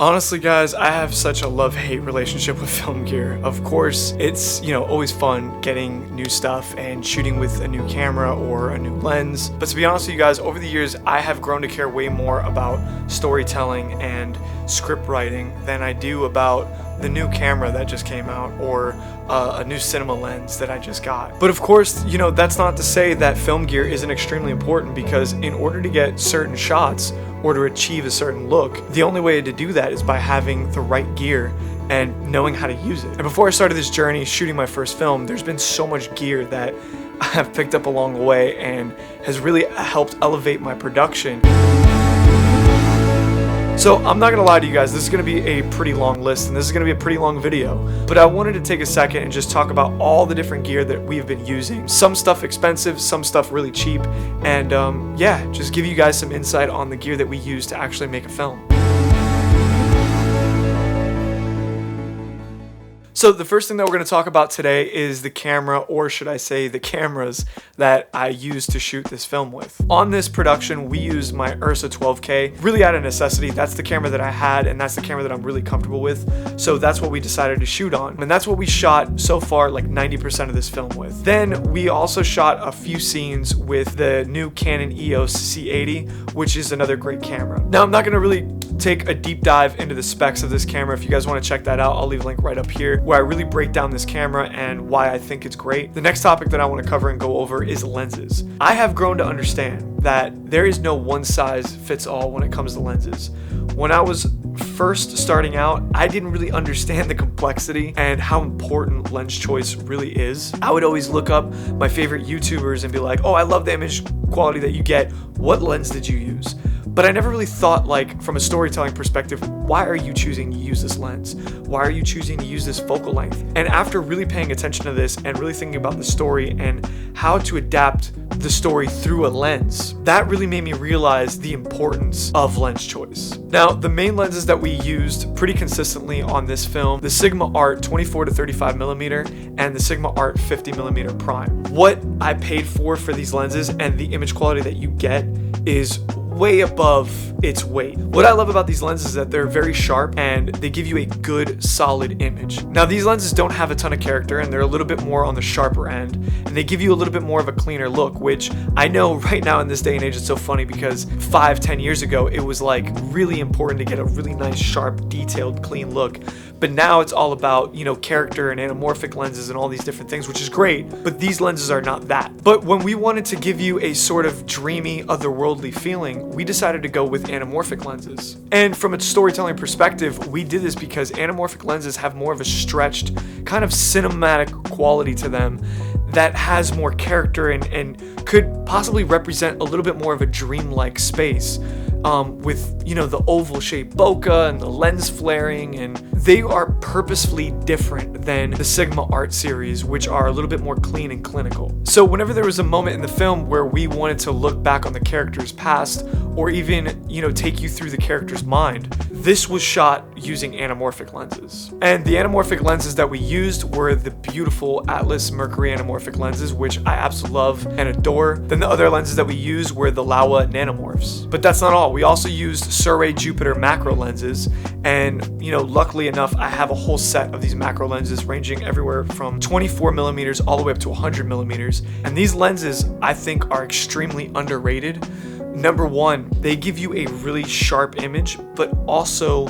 Honestly guys, I have such a love-hate relationship with film gear. Of course, it's, always fun getting new stuff and shooting with a new camera or a new lens. But to be honest with you guys, over the years, I have grown to care way more about storytelling and script writing than I do about the new camera that just came out or a new cinema lens that I just got. But of course, that's not to say that film gear isn't extremely important, because in order to get certain shots or to achieve a certain look, the only way to do that is by having the right gear and knowing how to use it. And before I started this journey shooting my first film, there's been so much gear that I have picked up along the way and has really helped elevate my production. So I'm not gonna lie to you guys, this is gonna be a pretty long list and this is gonna be a pretty long video, but I wanted to take a second and just talk about all the different gear that we've been using. Some stuff expensive, some stuff really cheap, and yeah, just give you guys some insight on the gear that we use to actually make a film. So the first thing that we're going to talk about today is the camera, or should I say the cameras that I used to shoot this film with. On this production, we used my Ursa 12K, really out of necessity. That's the camera that I had, and that's the camera that I'm really comfortable with. So that's what we decided to shoot on. And that's what we shot so far, like 90% of this film with. Then we also shot a few scenes with the new Canon EOS C80, which is another great camera. Now, I'm not going to really take a deep dive into the specs of this camera. If you guys want to check that out, I'll leave a link right up here where I really break down this camera and why I think it's great. The next topic that I want to cover and go over is lenses. I have grown to understand that there is no one size fits all when it comes to lenses. When I was first starting out, I didn't really understand the complexity and how important lens choice really is. I would always look up my favorite YouTubers and be like, oh, I love the image quality that you get. What lens did you use? But I never really thought, like, from a storytelling perspective, why are you choosing to use this lens? Why are you choosing to use this focal length? And after really paying attention to this and really thinking about the story and how to adapt the story through a lens, that really made me realize the importance of lens choice. Now, the main lenses that we used pretty consistently on this film, the Sigma Art 24 to 35 millimeter and the Sigma Art 50 millimeter prime. What I paid for these lenses and the image quality that you get is way above its weight. What I love about these lenses is that they're very sharp and they give you a good, solid image. Now, these lenses don't have a ton of character and they're a little bit more on the sharper end, and they give you a little bit more of a cleaner look, which I know right now in this day and age, it's so funny because 5-10 years ago, it was like really important to get a really nice, sharp, detailed, clean look. But now it's all about, character and anamorphic lenses and all these different things, which is great, but these lenses are not that. But when we wanted to give you a sort of dreamy, otherworldly feeling, we decided to go with anamorphic lenses. And from a storytelling perspective, we did this because anamorphic lenses have more of a stretched, kind of cinematic quality to them that has more character and could possibly represent a little bit more of a dreamlike space. With the oval shaped bokeh and the lens flaring, and they are purposefully different than the Sigma Art series, which are a little bit more clean and clinical. So whenever there was a moment in the film where we wanted to look back on the character's past, or even take you through the character's mind, this was shot using anamorphic lenses. And the anamorphic lenses that we used were the beautiful Atlas Mercury anamorphic lenses, which I absolutely love and adore. Then the other lenses that we used were the Laowa nanomorphs. But that's not all. We also used Surrey Jupiter macro lenses, and luckily enough, I have a whole set of these macro lenses ranging everywhere from 24 millimeters all the way up to 100 millimeters. And these lenses, I think, are extremely underrated. Number one, they give you a really sharp image, but also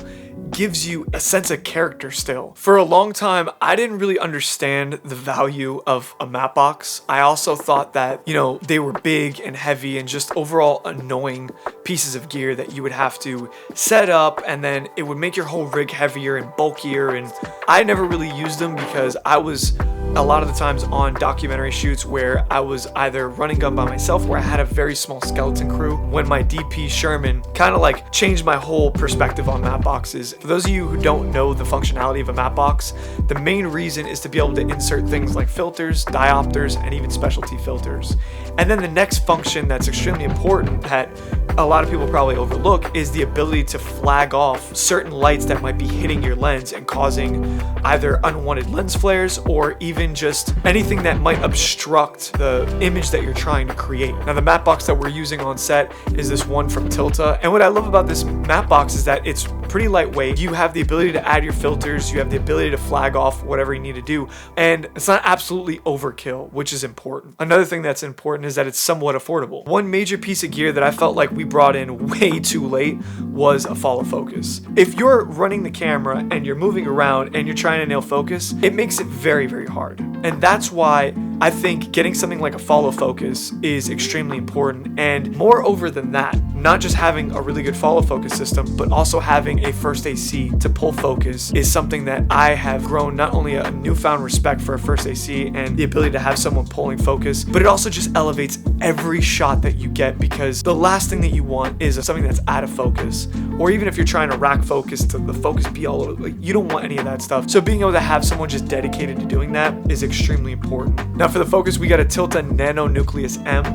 gives you a sense of character still. For a long time, I didn't really understand the value of a matte box. I also thought that, they were big and heavy and just overall annoying pieces of gear that you would have to set up, and then it would make your whole rig heavier and bulkier, and I never really used them because I was a lot of the times on documentary shoots where I was either running gun by myself, where I had a very small skeleton crew, when my DP Sherman kind of like changed my whole perspective on matte boxes. For those of you who don't know the functionality of a matte box, the main reason is to be able to insert things like filters, diopters, and even specialty filters. And then the next function that's extremely important that a lot of people probably overlook is the ability to flag off certain lights that might be hitting your lens and causing either unwanted lens flares or even just anything that might obstruct the image that you're trying to create. Now, the matte box that we're using on set is this one from Tilta, and what I love about this matte box is that it's pretty lightweight. You have the ability to add your filters, you have the ability to flag off whatever you need to do, and it's not absolutely overkill, which is important. Another thing that's important is that it's somewhat affordable. One major piece of gear that I felt like we brought in way too late was a follow focus. If you're running the camera and you're moving around and you're trying to nail focus, it makes it very, very hard. And that's why I think getting something like a follow focus is extremely important. And moreover than that, not just having a really good follow focus system, but also having a first AC to pull focus is something that I have grown not only a newfound respect for a first AC and the ability to have someone pulling focus, but it also just elevates every shot that you get, because the last thing that you want is something that's out of focus, or even if you're trying to rack focus to the focus be all over, like, you don't want any of that stuff. So being able to have someone just dedicated to doing that is extremely important. Now for the focus, we got a Tilta Nano Nucleus M.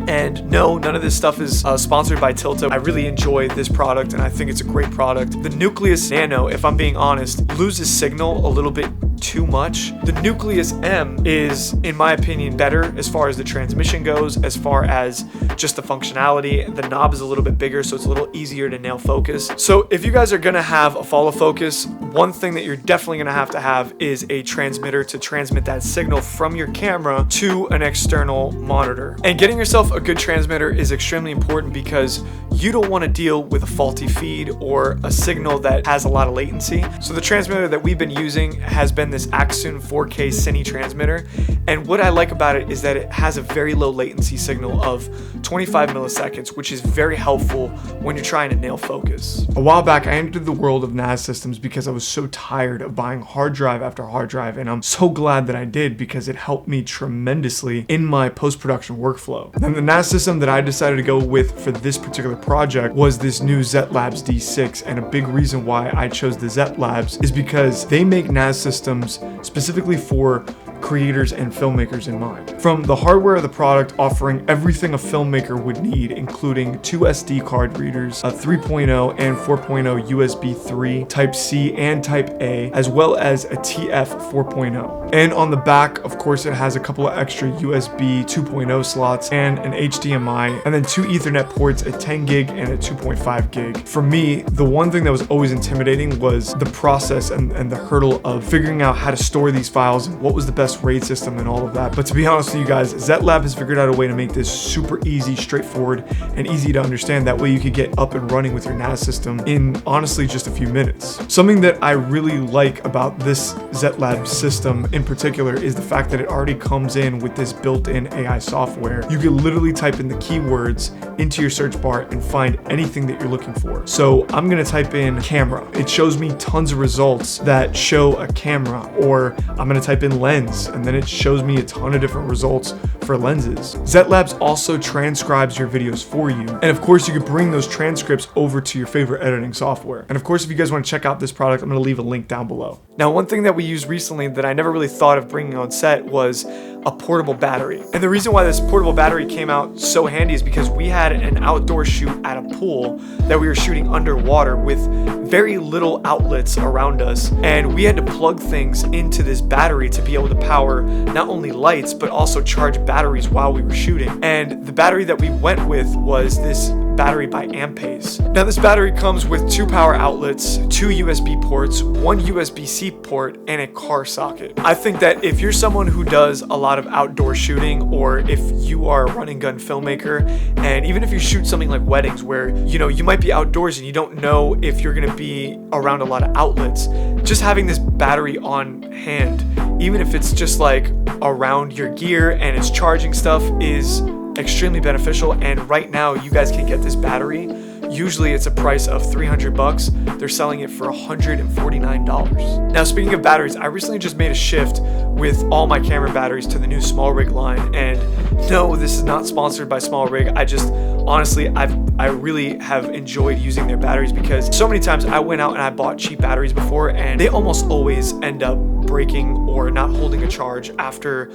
And no, none of this stuff is sponsored by Tilta. I really enjoy this product and I think it's a great product. The Nucleus Nano, if I'm being honest, loses signal a little bit too much. The Nucleus M is, in my opinion, better as far as the transmission goes, as far as just the functionality. The knob is a little bit bigger, so it's a little easier to nail focus. So if you guys are gonna have a follow focus, one thing that you're definitely gonna have is a transmitter to transmit that signal from your camera to an external monitor. And getting yourself a good transmitter is extremely important because you don't want to deal with a faulty feed or a signal that has a lot of latency. So the transmitter that we've been using has been this Axon 4K Cine transmitter, and what I like about it is that it has a very low latency signal of 25 milliseconds, which is very helpful when you're trying to nail focus. A while back I entered the world of NAS systems because I was so tired of buying hard drive after hard drive, and I'm so glad that I did because it helped me tremendously in my post-production workflow. And the NAS system that I decided to go with for this particular project was this new Zetlab's D6, and a big reason why I chose the Zetlabs is because they make NAS systems specifically for creators and filmmakers in mind. From the hardware of the product, offering everything a filmmaker would need, including 2 SD card readers, a 3.0 and 4.0 USB 3, Type C and Type A, as well as a TF 4.0. And on the back, of course, it has a couple of extra USB 2.0 slots and an HDMI, and then 2 Ethernet ports, a 10 gig and a 2.5 gig. For me, the one thing that was always intimidating was the process and the hurdle of figuring out how to store these files and what was the best RAID system and all of that. But to be honest with you guys, Zetlab has figured out a way to make this super easy, straightforward, and easy to understand. That way you could get up and running with your NAS system in honestly just a few minutes. Something that I really like about this Zetlab system in particular is the fact that it already comes in with this built-in AI software. You can literally type in the keywords into your search bar and find anything that you're looking for. So I'm gonna type in camera. It shows me tons of results that show a camera, or I'm gonna type in lens, and then it shows me a ton of different results for lenses. Zetlabs also transcribes your videos for you. And of course, you could bring those transcripts over to your favorite editing software. And of course, if you guys want to check out this product, I'm gonna leave a link down below. Now, one thing that we used recently that I never really thought of bringing on set was a portable battery. And the reason why this portable battery came out so handy is because we had an outdoor shoot at a pool that we were shooting underwater with very little outlets around us, and we had to plug things into this battery to be able to power not only lights but also charge batteries while we were shooting. And the battery that we went with was this battery by Ampace. Now this battery comes with 2 power outlets, 2 USB ports, 1 USB-C port, and a car socket. I think that if you're someone who does a lot of outdoor shooting, or if you are a run and gun filmmaker, and even if you shoot something like weddings where you might be outdoors and you don't know if you're gonna be around a lot of outlets, just having this battery on hand, even if it's just like around your gear and it's charging stuff, is extremely beneficial. And right now you guys can get this battery. Usually it's a price of $300. They're selling it for $149. Now, speaking of batteries, I recently just made a shift with all my camera batteries to the new Small Rig line. And no, this is not sponsored by Small Rig. I just honestly, I really have enjoyed using their batteries, because so many times I went out and I bought cheap batteries before and they almost always end up breaking or not holding a charge after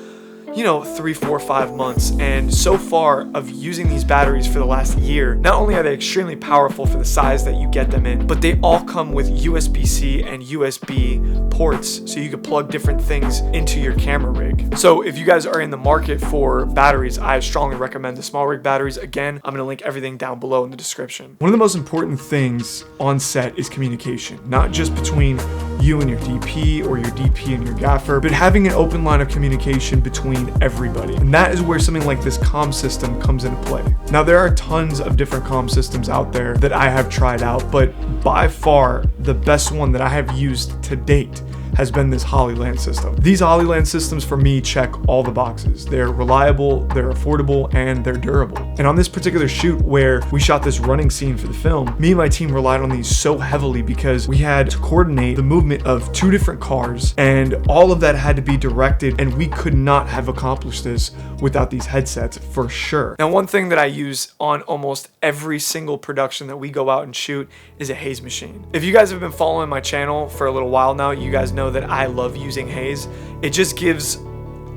you know, 3, 4, 5 months. And so far of using these batteries for the last year, not only are they extremely powerful for the size that you get them in, but they all come with USB-C and USB ports, so you can plug different things into your camera rig. So if you guys are in the market for batteries, I strongly recommend the small rig batteries. Again, I'm gonna link everything down below in the description. One of the most important things on set is communication, not just between you and your DP or your DP and your gaffer, but having an open line of communication between everybody. And that is where something like this comm system comes into play. Now, there are tons of different comm systems out there that I have tried out, but by far the best one that I have used to date has been this Hollyland system. These Hollyland systems for me check all the boxes. They're reliable, they're affordable, and they're durable. And on this particular shoot where we shot this running scene for the film, me and my team relied on these so heavily because we had to coordinate the movement of 2 different cars, and all of that had to be directed, and we could not have accomplished this without these headsets for sure. Now, one thing that I use on almost every single production that we go out and shoot is a haze machine. If you guys have been following my channel for a little while now, you guys know that I love using haze. It just gives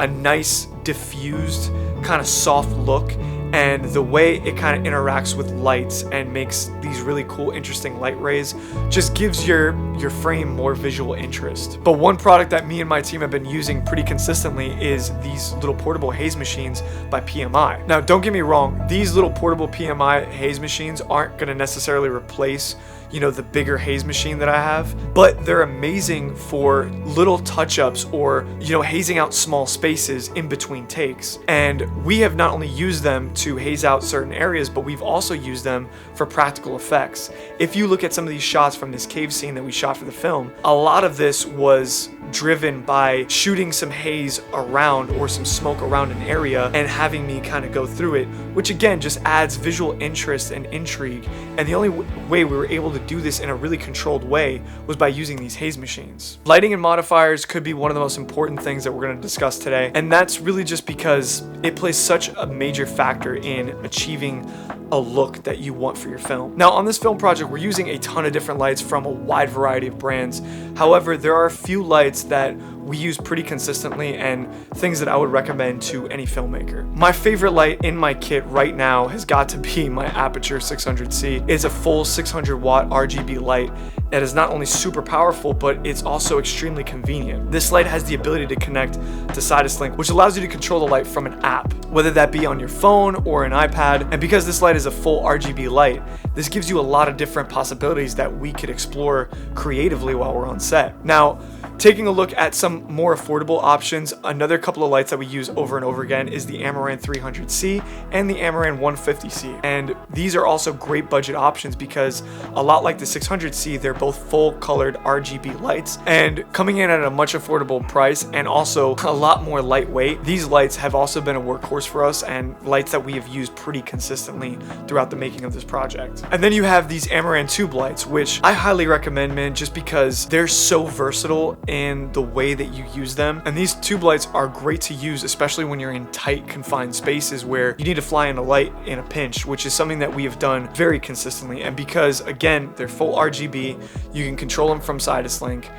a nice diffused kind of soft look, and the way it kind of interacts with lights and makes these really cool interesting light rays just gives your frame more visual interest. But one product that me and my team have been using pretty consistently is these little portable haze machines by PMI. Now, don't get me wrong, these little portable PMI haze machines aren't going to necessarily replace, you know, the bigger haze machine that I have, but they're amazing for little touch-ups or, you know, hazing out small spaces in between takes. And we have not only used them to haze out certain areas, but we've also used them for practical effects. If you look at some of these shots from this cave scene that we shot for the film, a lot of this was driven by shooting some haze around or some smoke around an area and having me kind of go through it, which again just adds visual interest and intrigue. And the only way we were able to do this in a really controlled way was by using these haze machines. Lighting and modifiers could be one of the most important things that we're going to discuss today, and that's really just because it plays such a major factor in achieving a look that you want for your film. Now, on this film project, we're using a ton of different lights from a wide variety of brands. However, there are a few lights that we use pretty consistently and things that I would recommend to any filmmaker. My favorite light in my kit right now has got to be my Aperture 600C. It's a full 600 watt RGB light that is not only super powerful, but it's also extremely convenient. This light has the ability to connect to Sidus Link, which allows you to control the light from an app, whether that be on your phone or an iPad. And because this light is a full RGB light, this gives you a lot of different possibilities that we could explore creatively while we're on set. Now, taking a look at some more affordable options, another couple of lights that we use over and over again is the Amaran 300C and the Amaran 150C. And these are also great budget options because a lot like the 600C, they're both full colored RGB lights and coming in at a much affordable price and also a lot more lightweight. These lights have also been a workhorse for us and lights that we have used pretty consistently throughout the making of this project. And then you have these Amaran tube lights, which I highly recommend, man, just because they're so versatile in the way that you use them. And these tube lights are great to use, especially when you're in tight, confined spaces where you need to fly in a light in a pinch, which is something that we have done very consistently. And because, again, they're full RGB, you can control them from Sidus Link.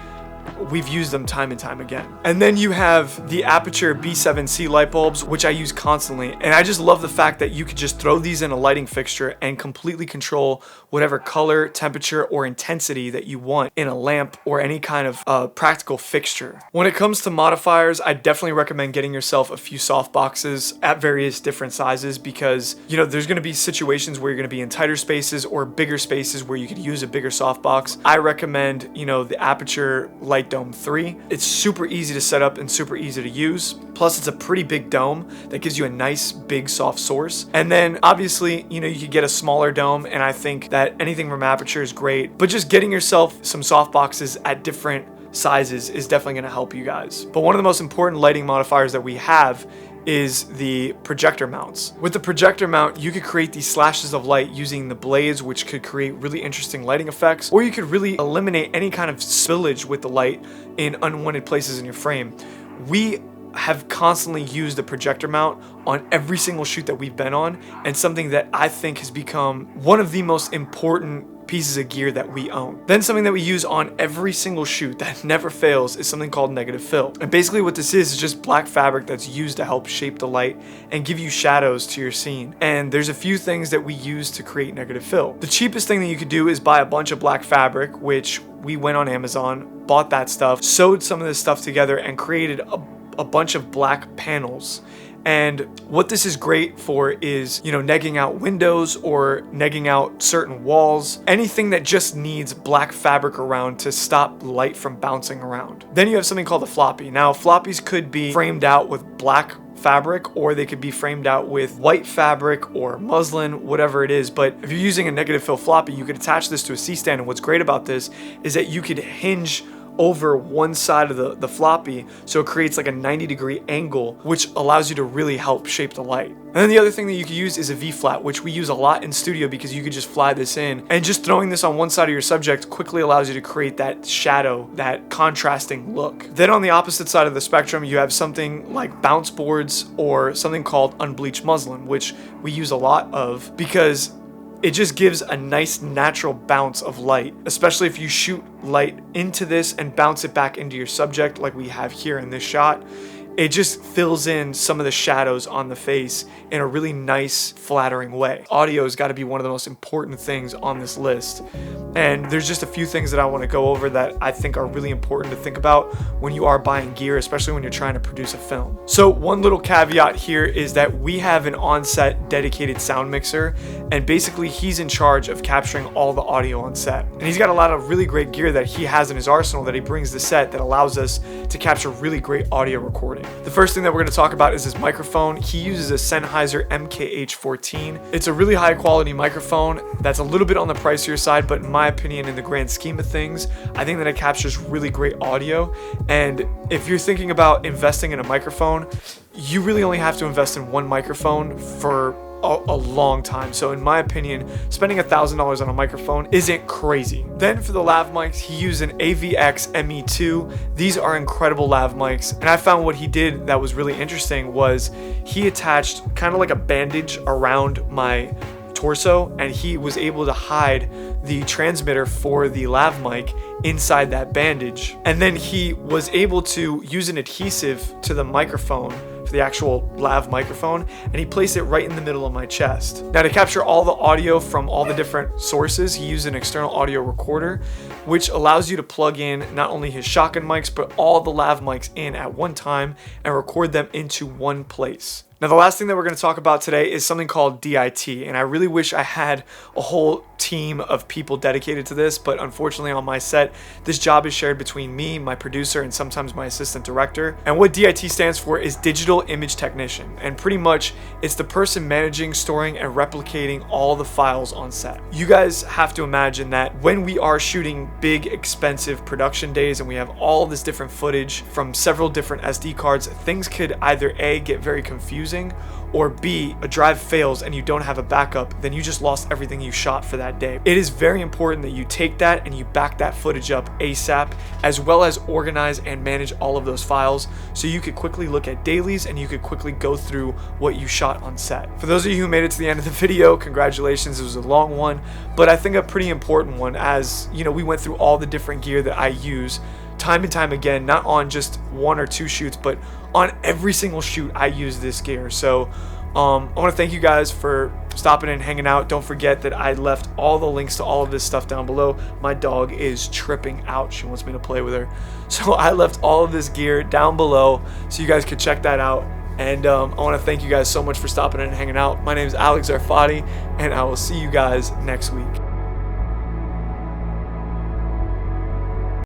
We've used them time and time again. And then you have the Aperture B7C light bulbs, which I use constantly. And I just love the fact that you could just throw these in a lighting fixture and completely control whatever color, temperature, or intensity that you want in a lamp or any kind of practical fixture. When it comes to modifiers, I definitely recommend getting yourself a few soft boxes at various different sizes because, you know, there's gonna be situations where you're gonna be in tighter spaces or bigger spaces where you could use a bigger soft box. I recommend, you know, the Aperture Light Dome 3. It's super easy to set up and super easy to use. Plus, it's a pretty big dome that gives you a nice big soft source. And then obviously, you know, you could get a smaller dome, and I think that anything from Aperture is great, but just getting yourself some soft boxes at different sizes is definitely going to help you guys. But one of the most important lighting modifiers that we have is the projector mounts. With the projector mount, you could create these slashes of light using the blades, which could create really interesting lighting effects, or you could really eliminate any kind of spillage with the light in unwanted places in your frame. We have constantly used the projector mount on every single shoot that we've been on, and something that I think has become one of the most important pieces of gear that we own. Then something that we use on every single shoot that never fails is something called negative fill. And basically what this is just black fabric that's used to help shape the light and give you shadows to your scene. And there's a few things that we use to create negative fill. The cheapest thing that you could do is buy a bunch of black fabric, which we went on Amazon, bought that stuff, sewed some of this stuff together, and created a bunch of black panels. And what this is great for is, negging out windows or negging out certain walls, anything that just needs black fabric around to stop light from bouncing around. Then you have something called a floppy. Now, floppies could be framed out with black fabric, or they could be framed out with white fabric or muslin, whatever it is. But if you're using a negative fill floppy, you could attach this to a C-stand. And what's great about this is that you could hinge over one side of the floppy, so it creates like a 90-degree angle, which allows you to really help shape the light. And then the other thing that you could use is a V-flat, which we use a lot in studio because you could just fly this in, and just throwing this on one side of your subject quickly allows you to create that shadow, that contrasting look. Then on the opposite side of the spectrum, you have something like bounce boards or something called unbleached muslin, which we use a lot of because it just gives a nice natural bounce of light, especially if you shoot light into this and bounce it back into your subject like we have here in this shot. It just fills in some of the shadows on the face in a really nice, flattering way. Audio has got to be one of the most important things on this list. And there's just a few things that I want to go over that I think are really important to think about when you are buying gear, especially when you're trying to produce a film. So one little caveat here is that we have an on-set dedicated sound mixer, and basically he's in charge of capturing all the audio on set. And he's got a lot of really great gear that he has in his arsenal that he brings to set that allows us to capture really great audio recording. The first thing that we're going to talk about is his microphone. He uses a Sennheiser MKH14. It's a really high quality microphone that's a little bit on the pricier side, but in my opinion, in the grand scheme of things, I think that it captures really great audio. And if you're thinking about investing in a microphone, you really only have to invest in one microphone for a long time. So in my opinion, spending $1,000 on a microphone isn't crazy. Then for the lav mics, he used an AVX ME2. These are incredible lav mics, and I found what he did that was really interesting was he attached kind of like a bandage around my torso, and he was able to hide the transmitter for the lav mic inside that bandage. And then he was able to use an adhesive to the microphone, for the actual lav microphone, and he placed it right in the middle of my chest. Now, to capture all the audio from all the different sources, he used an external audio recorder, which allows you to plug in not only his shotgun mics, but all the lav mics in at one time and record them into one place. Now, the last thing that we're going to talk about today is something called DIT, and I really wish I had a whole team of people dedicated to this, but unfortunately on my set, this job is shared between me, my producer, and sometimes my assistant director. And what DIT stands for is Digital Image Technician, and pretty much it's the person managing, storing, and replicating all the files on set. You guys have to imagine that when we are shooting big, expensive production days and we have all this different footage from several different SD cards, things could either A, get very confusing, or B, a drive fails and you don't have a backup, then you just lost everything you shot for that day. It is very important that you take that and you back that footage up ASAP, as well as organize and manage all of those files so you could quickly look at dailies and you could quickly go through what you shot on set. For those of you who made it to the end of the video, congratulations. It was a long one, but I think a pretty important one, as we went through all the different gear that I use time and time again, not on just one or two shoots, but on every single shoot I use this gear. So I want to thank you guys for stopping and hanging out. Don't forget that I left all the links to all of this stuff down below. My dog is tripping out. She wants me to play with her. So I left all of this gear down below so you guys could check that out. And I want to thank you guys so much for stopping and hanging out. My name is Alex Zarfati, and I will see you guys next week.